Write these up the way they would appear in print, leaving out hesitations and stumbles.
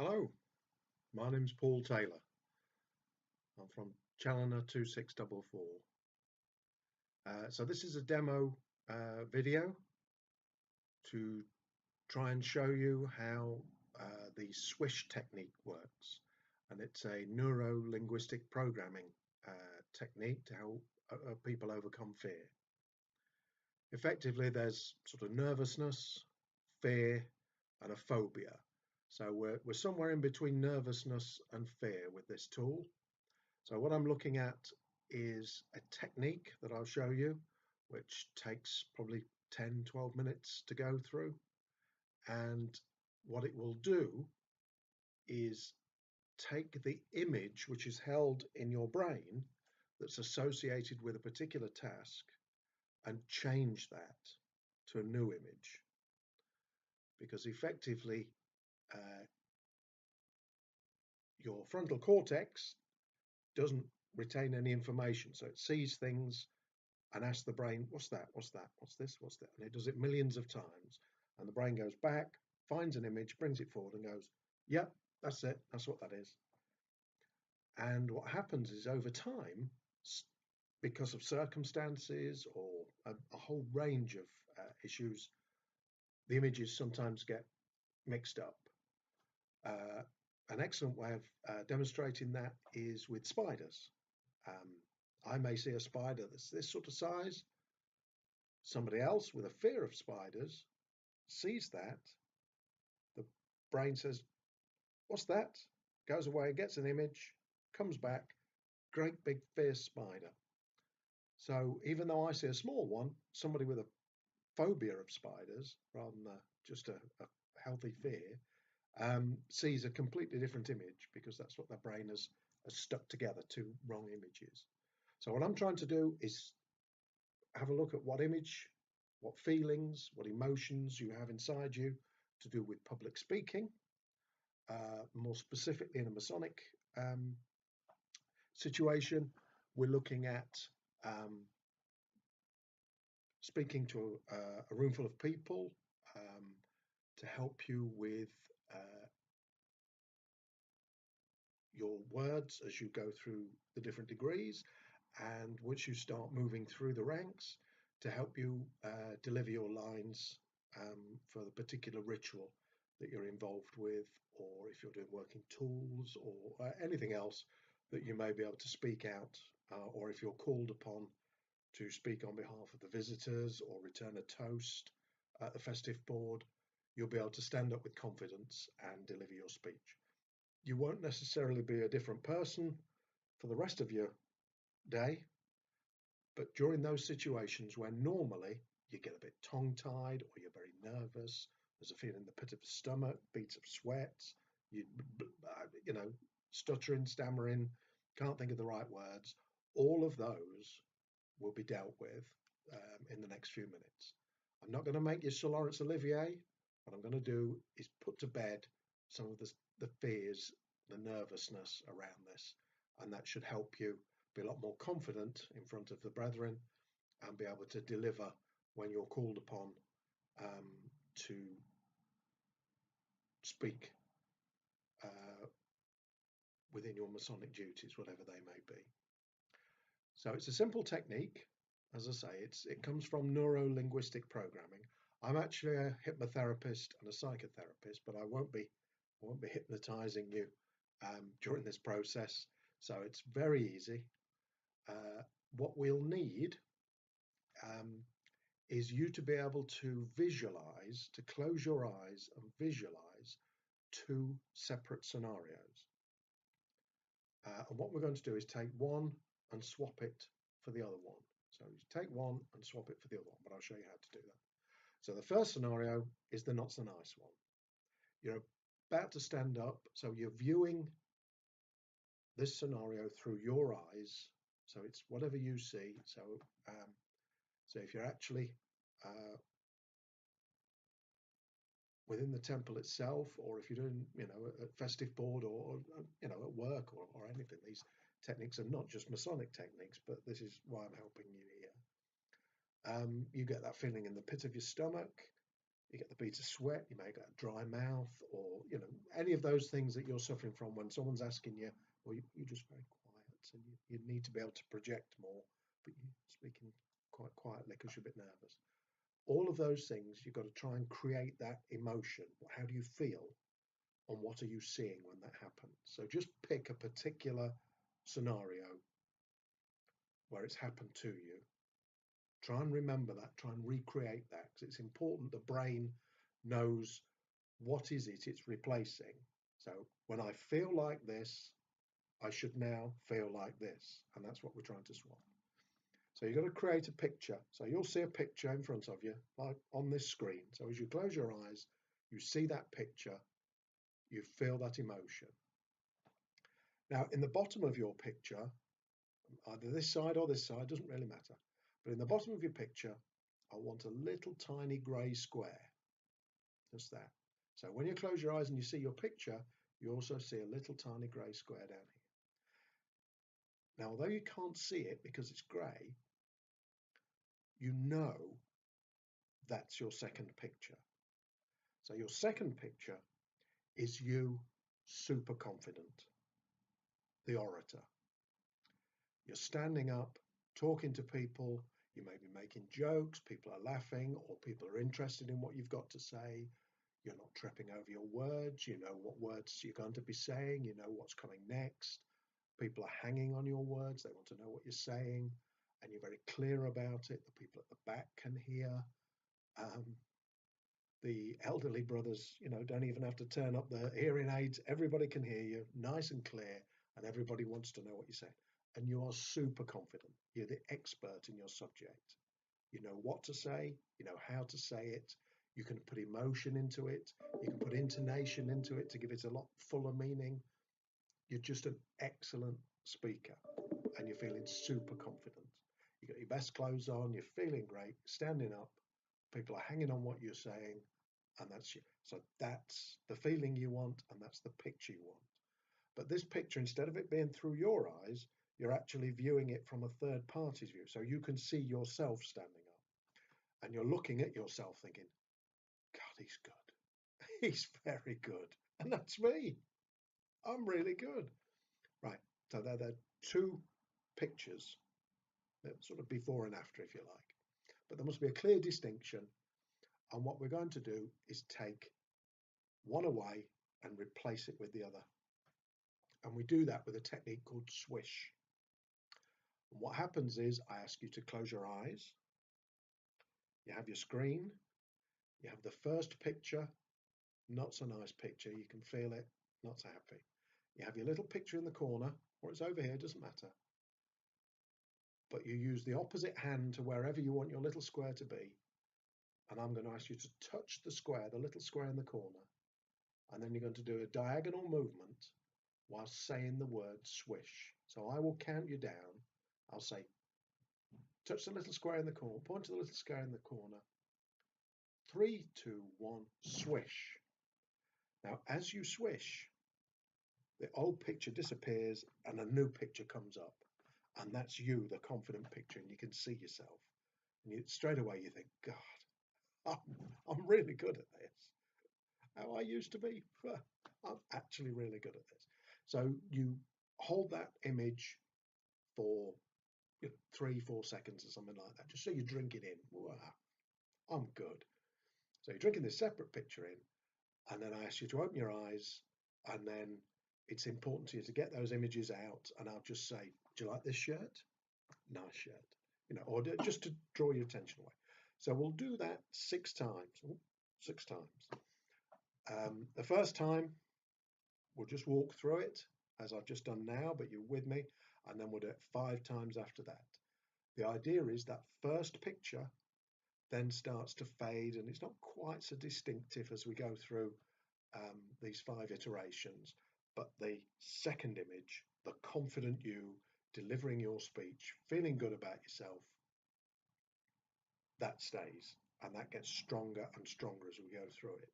Hello, my name's Paul Taylor. I'm from Challenger 2644. So this is a demo video to try and show you how the swish technique works. And it's a neuro-linguistic programming technique to help people overcome fear. Effectively, there's sort of nervousness, fear, and a phobia. So we're somewhere in between nervousness and fear with this tool. So what I'm looking at is a technique that I'll show you, which takes probably 10, 12 minutes to go through. And what it will do is take the image which is held in your brain that's associated with a particular task and change that to a new image. Because effectively, uh, your frontal cortex doesn't retain any information. So it sees things and asks the brain, what's that? What's that? What's this? What's that? And it does it millions of times. And the brain goes back, finds an image, brings it forward and goes, yep, that's it. That's what that is. And what happens is over time, because of circumstances or a whole range of issues, the images sometimes get mixed up. An excellent way of demonstrating that is with spiders. I may see a spider that's this sort of size. Somebody else with a fear of spiders sees that. The brain says, what's that? Goes away, gets an image, comes back, great big fierce spider. So even though I see a small one, somebody with a phobia of spiders rather than just a healthy fear sees a completely different image because that's what their brain has stuck together, two wrong images. So what I'm trying to do is have a look at what image, what feelings, what emotions you have inside you to do with public speaking, more specifically in a Masonic situation. We're looking at speaking to a room full of people to help you with your words as you go through the different degrees, and once you start moving through the ranks, to help you deliver your lines for the particular ritual that you're involved with, or if you're doing working tools or anything else that you may be able to speak out, or if you're called upon to speak on behalf of the visitors or return a toast at the festive board, you'll be able to stand up with confidence and deliver your speech. You won't necessarily be a different person for the rest of your day, but during those situations where normally you get a bit tongue-tied or you're very nervous, there's a feeling in the pit of the stomach, beads of sweat, you know, stuttering, stammering, can't think of the right words, all of those will be dealt with in the next few minutes. I'm not going to make you Sir Laurence Olivier. What I'm going to do is put to bed some of the fears, the nervousness around this, and that should help you be a lot more confident in front of the brethren and be able to deliver when you're called upon to speak within your Masonic duties, whatever they may be. So it's a simple technique. As I say, it comes from neuro-linguistic programming. I'm actually a hypnotherapist and a psychotherapist, but I won't be hypnotizing you during this process. So it's very easy. What we'll need is you to be able to visualize, to close your eyes and visualize two separate scenarios. And what we're going to do is take one and swap it for the other one. So you take one and swap it for the other one, but I'll show you how to do that. So the first scenario is the not so nice one. You're about to stand up, so you're viewing this scenario through your eyes. So it's whatever you see. So if you're actually within the temple itself, or if you're doing, a festive board or at work or anything, these techniques are not just Masonic techniques, but this is why I'm helping you here. You get that feeling in the pit of your stomach. You get the beads of sweat, you may get a dry mouth, or any of those things that you're suffering from when someone's asking you, or you're just very quiet, and you need to be able to project more, but you're speaking quite quietly because you're a bit nervous. All of those things, you've got to try and create that emotion. How do you feel? And what are you seeing when that happens? So just pick a particular scenario where it's happened to you. Try and remember that, try and recreate that, because it's important the brain knows what is it it's replacing. So when I feel like this, I should now feel like this. And that's what we're trying to swap. So you've got to create a picture. So you'll see a picture in front of you, like on this screen. So as you close your eyes, you see that picture, you feel that emotion. Now, in the bottom of your picture, either this side or this side, doesn't really matter. But in the bottom of your picture, I want a little tiny grey square, just that. So when you close your eyes and you see your picture, you also see a little tiny grey square down here. Now, although you can't see it because it's grey, you know that's your second picture. So your second picture is you super confident, the orator. You're standing up, talking to people, you may be making jokes, people are laughing, or people are interested in what you've got to say. You're not tripping over your words, you know what words you're going to be saying, you know what's coming next. People are hanging on your words, they want to know what you're saying, and you're very clear about it. The people at the back can hear. The elderly brothers, don't even have to turn up the hearing aids. Everybody can hear you nice and clear, and everybody wants to know what you're saying. And you are super confident. You're the expert in your subject. You know what to say, you know how to say it. You can put emotion into it. You can put intonation into it to give it a lot fuller meaning. You're just an excellent speaker, and you're feeling super confident. You've got your best clothes on, you're feeling great, standing up, people are hanging on what you're saying, and that's you. So that's the feeling you want, and that's the picture you want. But this picture, instead of it being through your eyes, you're actually viewing it from a third party's view. So you can see yourself standing up, and you're looking at yourself thinking, God, he's good. He's very good. And that's me. I'm really good. Right. So there are two pictures, sort of before and after, if you like. But there must be a clear distinction. And what we're going to do is take one away and replace it with the other. And we do that with a technique called swish. And what happens is I ask you to close your eyes. You have your screen. You have the first picture, not so nice picture. You can feel it, not so happy. You have your little picture in the corner, or it's over here, doesn't matter. But you use the opposite hand to wherever you want your little square to be. And I'm going to ask you to touch the square, the little square in the corner. And then you're going to do a diagonal movement while saying the word swish. So I will count you down. I'll say, touch the little square in the corner, point to the little square in the corner. 3, 2, 1, swish. Now, as you swish, the old picture disappears and a new picture comes up. And that's you, the confident picture, and you can see yourself. And straight away you think, God, I'm really good at this. How I used to be, I'm actually really good at this. So you hold that image for 3, 4 seconds or something like that, just so you drink it in. Wow, I'm good. So you're drinking this separate picture in, and then I ask you to open your eyes, and then it's important to you to get those images out, and I'll just say, do you like this shirt? Nice shirt. Or just to draw your attention away. So we'll do that 6 times. 6 times. The first time, we'll just walk through it as I've just done now, but you're with me, and then we'll do it 5 times after that. The idea is that first picture then starts to fade, and it's not quite so distinctive as we go through these 5 iterations, but the second image, the confident you delivering your speech, feeling good about yourself, that stays, and that gets stronger and stronger as we go through it.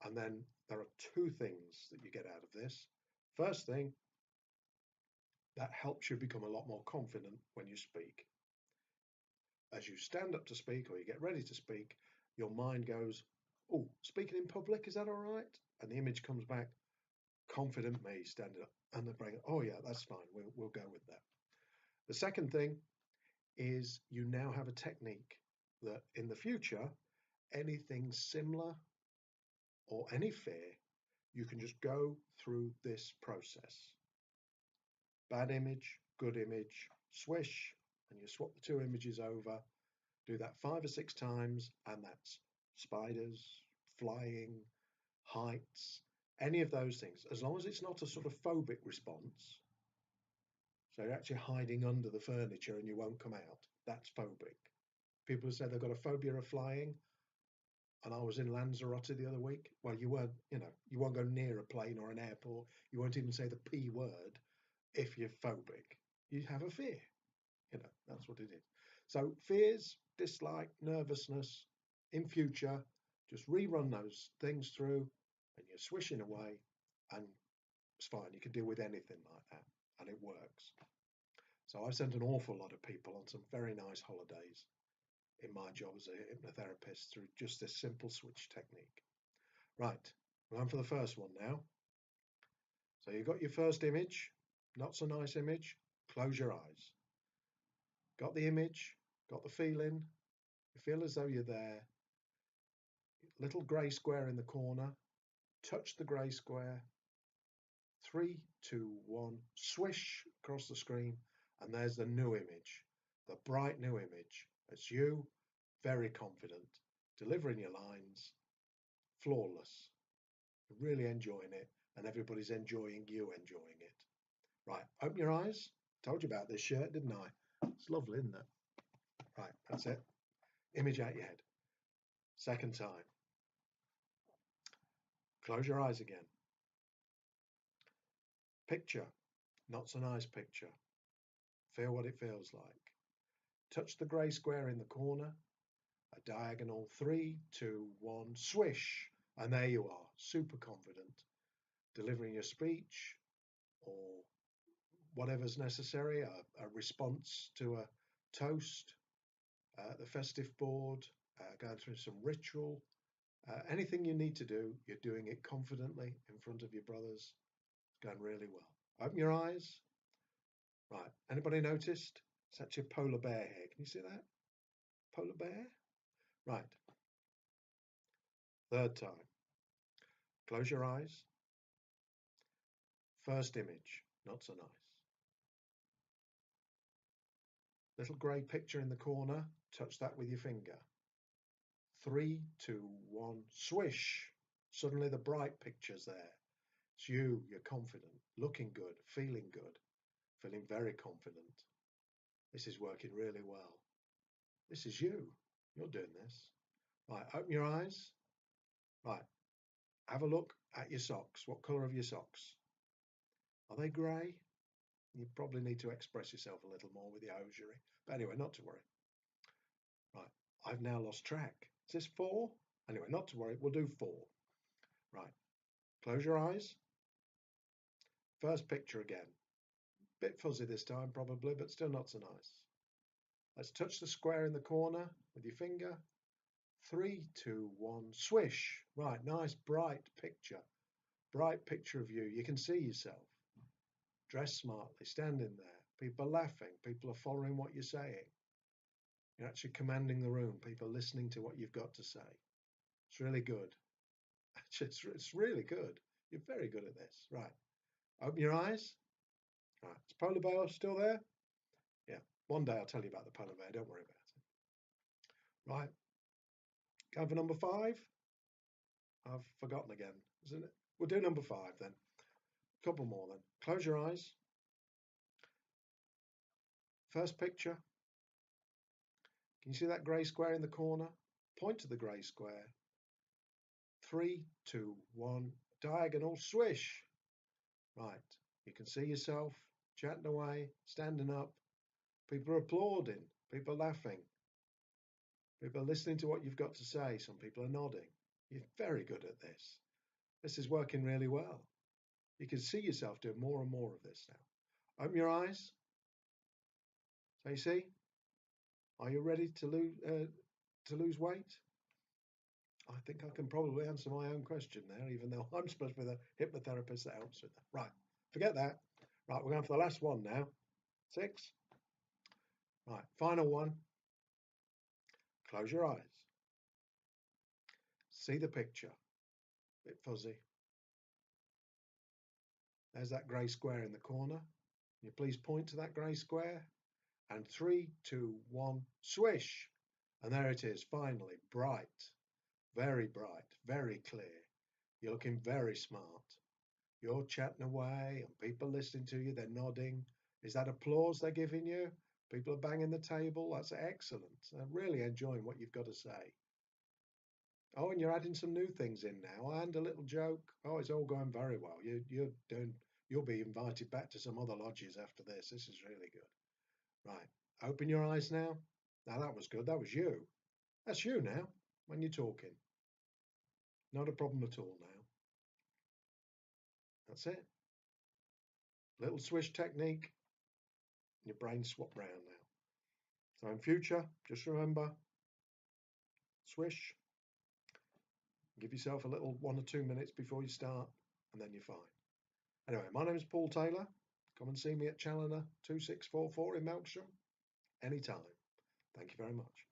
And then there are 2 things that you get out of this. First thing, that helps you become a lot more confident when you speak. As you stand up to speak or you get ready to speak, your mind goes, oh, speaking in public, is that all right? And the image comes back, confident me standing up. And the brain, oh yeah, that's fine. We'll go with that. The second thing is you now have a technique that in the future, anything similar or any fear, you can just go through this process. Bad image, good image, swish, and you swap the two images over. Do that 5 or 6 times, and that's spiders, flying, heights, any of those things. As long as it's not a sort of phobic response, so you're actually hiding under the furniture and you won't come out, that's phobic. People who say they've got a phobia of flying, and I was in Lanzarote the other week. Well, you weren't, you won't go near a plane or an airport. You won't even say the P word if you're phobic. You have a fear. That's what it is. So fears, dislike, nervousness, in future, just rerun those things through and you're swishing away and it's fine. You can deal with anything like that and it works. So I've sent an awful lot of people on some very nice holidays in my job as a hypnotherapist through just this simple switch technique. Right, we're on for the first one now. So you've got your first image, not so nice image, close your eyes. Got the image, got the feeling, you feel as though you're there. Little grey square in the corner, touch the grey square. 3, 2, 1, swish across the screen, and there's the new image, the bright new image. It's you, very confident, delivering your lines, flawless, really enjoying it, and everybody's enjoying you enjoying it. Right, open your eyes. Told you about this shirt, didn't I? It's lovely, isn't it? Right, that's it. Image out your head. Second time. Close your eyes again. Picture, not so nice picture. Feel what it feels like. Touch the grey square in the corner. A diagonal 3, 2, 1, swish. And there you are, super confident, delivering your speech or whatever's necessary, a response to a toast, the festive board, going through some ritual. Anything you need to do, you're doing it confidently in front of your brothers. It's going really well. Open your eyes. Right, anybody noticed? It's actually a polar bear here. Can you see that? Polar bear? Right. Third time. Close your eyes. First image, not so nice. Little grey picture in the corner, touch that with your finger. 3, 2, 1, swish. Suddenly the bright picture's there. It's you, you're confident, looking good, feeling very confident. This is working really well. This is you. You're doing this. Right, open your eyes. Right, have a look at your socks. What colour are your socks? Are they grey? You probably need to express yourself a little more with your hosiery. But anyway, not to worry. Right, I've now lost track. Is this 4? Anyway, not to worry. We'll do 4. Right, close your eyes. First picture again. Bit fuzzy this time probably, but still not so nice. Let's touch the square in the corner with your finger. 3, 2, 1, swish. Right, nice bright picture. Bright picture of you. You can see yourself. Dressed smartly, standing there. People are laughing. People are following what you're saying. You're actually commanding the room. People are listening to what you've got to say. It's really good. Actually, it's really good. You're very good at this. Right. Open your eyes. Right. Is polar bear still there? Yeah. One day I'll tell you about the polar bear. Don't worry about it. Right. Go for number 5. I've forgotten again, isn't it? We'll do number 5 then. A couple more then. Close your eyes. First picture. Can you see that grey square in the corner? Point to the grey square. 3, 2, 1, diagonal swish. Right, you can see yourself chatting away, standing up. People are applauding, people are laughing. People are listening to what you've got to say. Some people are nodding. You're very good at this. This is working really well. You can see yourself doing more and more of this now. Open your eyes. So you see, are you ready to lose weight? I think I can probably answer my own question there, even though I'm supposed to be the hypnotherapist that helps with that. Right, forget that. Right, we're going for the last one now. 6. Right, final one. Close your eyes. See the picture. Bit fuzzy. There's that grey square in the corner. Can you please point to that grey square? And 3, 2, 1, swish. And there it is, finally, bright, very clear. You're looking very smart. You're chatting away and people listening to you, they're nodding. Is that applause they're giving you? People are banging the table. That's excellent. I'm really enjoying what you've got to say. Oh, and you're adding some new things in now and a little joke. Oh, it's all going very well. You'll be invited back to some other lodges after this. This is really good. Right. Open your eyes now. Now that was good. That was you. That's you now when you're talking. Not a problem at all now. That's it. Little swish technique. Your brain swap round now. So in future, just remember, swish. Give yourself a little 1 or 2 minutes before you start, and then you're fine. Anyway, my name is Paul Taylor. Come and see me at Challoner 2644 in Melksham anytime. Thank you very much.